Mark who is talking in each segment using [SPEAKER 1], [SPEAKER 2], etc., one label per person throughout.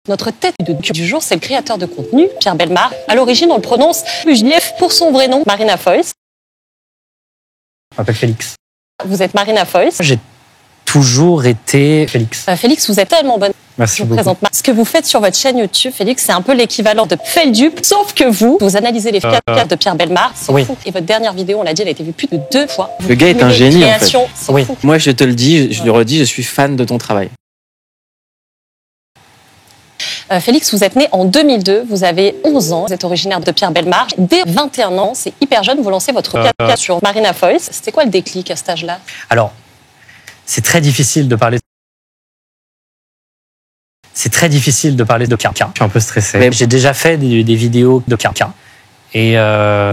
[SPEAKER 1] Notre tête du jour, c'est le créateur de contenu, Pierre Bellemare. À l'origine, on le prononce UJF pour son vrai nom, Marina Foïs.
[SPEAKER 2] Je m'appelle Félix.
[SPEAKER 1] Vous êtes Marina Foïs.
[SPEAKER 2] J'ai toujours été Félix.
[SPEAKER 1] Félix, vous êtes tellement bonne.
[SPEAKER 2] Merci
[SPEAKER 1] Je vous
[SPEAKER 2] beaucoup.
[SPEAKER 1] présente. Ce que vous faites sur votre chaîne YouTube, Félix, c'est un peu l'équivalent de Feldup, sauf que vous analysez les 4 de Pierre Bellemare. C'est
[SPEAKER 2] Oui.
[SPEAKER 1] fou. Et votre dernière vidéo, on l'a dit, elle a été vue plus de 2 fois.
[SPEAKER 3] Le gars est un génie, en fait.
[SPEAKER 1] C'est
[SPEAKER 2] Oui.
[SPEAKER 1] fou.
[SPEAKER 3] Moi, je te le dis, je le redis, je suis fan de ton travail.
[SPEAKER 1] Félix, vous êtes né en 2002, vous avez 11 ans, vous êtes originaire de Pierre Bellemare. Dès 21 ans, c'est hyper jeune, vous lancez votre podcast sur Marina Foïs. C'était quoi le déclic à cet âge-là?
[SPEAKER 2] Alors, c'est très difficile de parler. C'est très difficile de parler de Kaka. Je suis un peu stressé.
[SPEAKER 3] Mais-
[SPEAKER 2] J'ai déjà fait des vidéos de Kaka. Et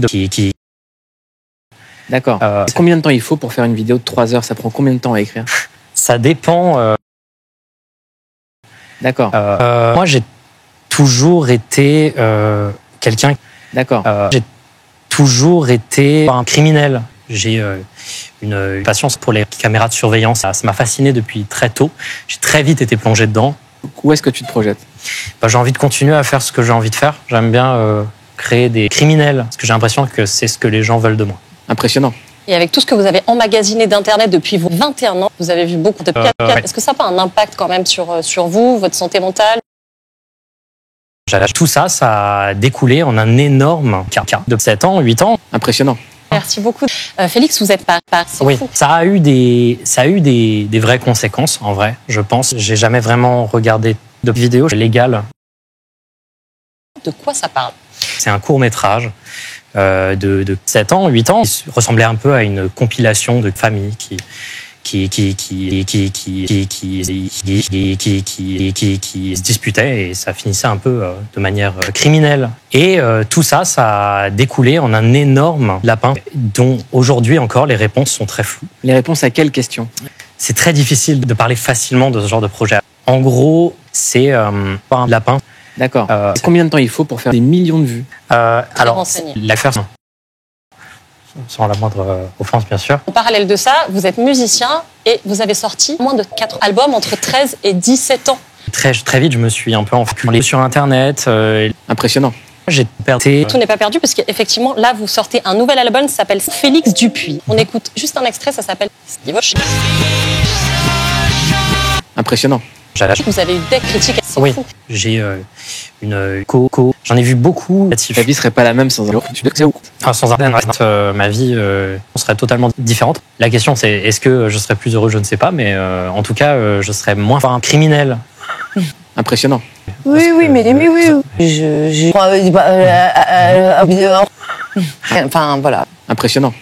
[SPEAKER 2] qui
[SPEAKER 3] D'accord. Combien de temps il faut pour faire une vidéo de 3 heures? Ça prend combien de temps à écrire?
[SPEAKER 2] ça dépend.
[SPEAKER 3] D'accord.
[SPEAKER 2] Moi, j'ai toujours été quelqu'un.
[SPEAKER 3] D'accord.
[SPEAKER 2] J'ai toujours été un criminel. J'ai une passion pour les caméras de surveillance. Ça m'a fasciné depuis très tôt. J'ai très vite été plongé dedans.
[SPEAKER 3] Où est-ce que tu te projettes?
[SPEAKER 2] J'ai envie de continuer à faire ce que j'ai envie de faire. J'aime bien créer des criminels, parce que j'ai l'impression que c'est ce que les gens veulent de moi.
[SPEAKER 3] Impressionnant.
[SPEAKER 1] Et avec tout ce que vous avez emmagasiné d'Internet depuis vos 21 ans, vous avez vu beaucoup de 4K.
[SPEAKER 2] ouais.
[SPEAKER 1] Est-ce que ça n'a pas un impact quand même sur vous, votre santé mentale?
[SPEAKER 2] Tout ça, ça a découlé en un énorme caca de 7 ans, 8 ans.
[SPEAKER 3] Impressionnant.
[SPEAKER 1] Merci beaucoup. Félix, vous êtes pas c'est
[SPEAKER 2] Oui,
[SPEAKER 1] fou.
[SPEAKER 2] ça a eu des vraies conséquences, en vrai, je pense. J'ai jamais vraiment regardé de vidéos légales.
[SPEAKER 1] De quoi ça parle?
[SPEAKER 2] C'est un court-métrage de 7 ans, 8 ans, qui ressemblait un peu à une compilation de familles qui se disputaient, et ça finissait un peu de manière criminelle. Et tout ça, ça a découlé en un énorme lapin dont aujourd'hui encore les réponses sont très floues.
[SPEAKER 3] Les réponses à quelles questions?
[SPEAKER 2] C'est très difficile de parler facilement de ce genre de projet. En gros, c'est un lapin.
[SPEAKER 3] D'accord. Combien de temps il faut pour faire des millions de vues?
[SPEAKER 2] Alors,
[SPEAKER 1] renseigné.
[SPEAKER 2] l'affaire, sans la moindre offense, bien sûr.
[SPEAKER 1] En parallèle de ça, vous êtes musicien et vous avez sorti moins de 4 albums entre 13 et 17 ans.
[SPEAKER 2] Très vite, je me suis un peu enculé sur Internet.
[SPEAKER 3] Impressionnant.
[SPEAKER 2] J'ai perdu.
[SPEAKER 1] Tout n'est pas perdu parce qu'effectivement, là, vous sortez un nouvel album, ça s'appelle Félix Dupuis. On écoute juste un extrait, ça s'appelle Stivoche.
[SPEAKER 3] Impressionnant.
[SPEAKER 1] Vous avez eu des critiques, c'est
[SPEAKER 2] Oui,
[SPEAKER 1] fou.
[SPEAKER 2] j'ai une coco. J'en ai vu beaucoup.
[SPEAKER 3] Ta vie serait pas la même sans un jour. Tu sais où?
[SPEAKER 2] Enfin, sans Internet, ma vie serait totalement différente. La question, c'est est-ce que je serais plus heureux? Je ne sais pas, mais en tout cas, je serais moins un criminel.
[SPEAKER 3] Impressionnant.
[SPEAKER 4] Oui, mais oui. Enfin, voilà.
[SPEAKER 3] Impressionnant.